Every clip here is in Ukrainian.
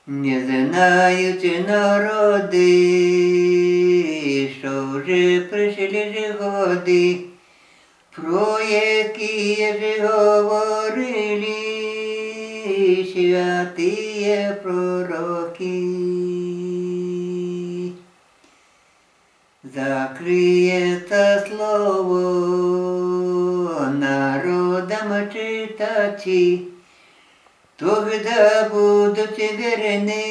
Не знають народи, що вже прийшли ж годи, про які ж говорили святые пророки. Закриється слово народам читачі, тогда будут верны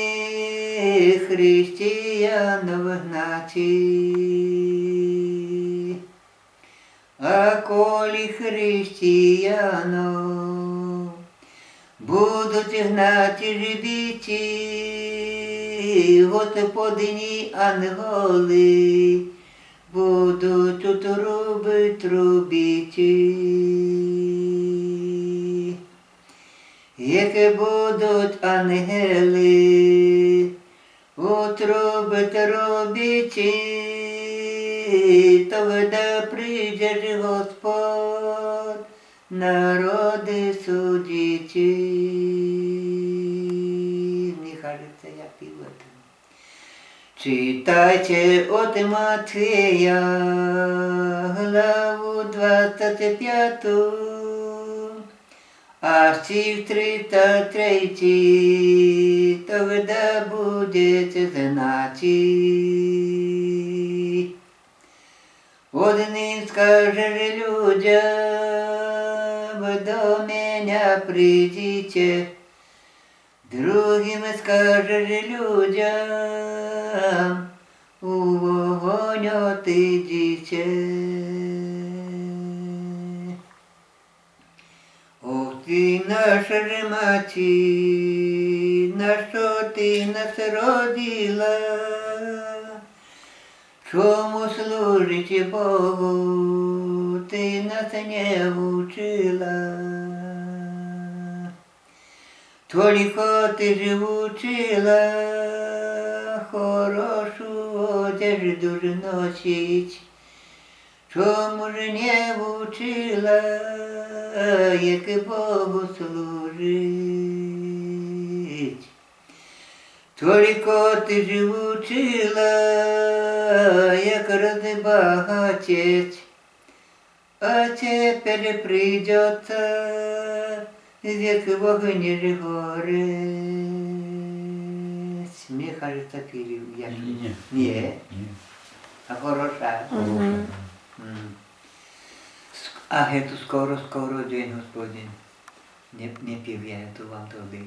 християнов гнати. А коли християнов будуть гнати жбиті, Господні анголи будуть у труби трубити. Як будуть ангели у труби трубити, тогда прийде ж Господь народи судити. Мені кажеться, я півота. Читайте от Матфея, главу 25, а стих 33, тогда будете знати. Одним скажешь людям, до меня придите, другим скажешь людям, у вогонь отойдите. Ох ти наша ж маті, на що ти нас родила? Чому служить Богу, ти нас не вчила? Тільки ти ж вчила хорошу одежду ж носить. Чому ж не вчила, як Богу служить? Тільки ти ж вчила, як розбагатеть, а тепер придется век в огне ж гореть. Мне кажется, Кирилл, я же... Не. А хороша. А это скоро день Господень. Не пів я эту вам тобі.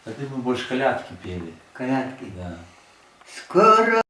А ты мы больше колядки пели. Колядки. Да. Скоро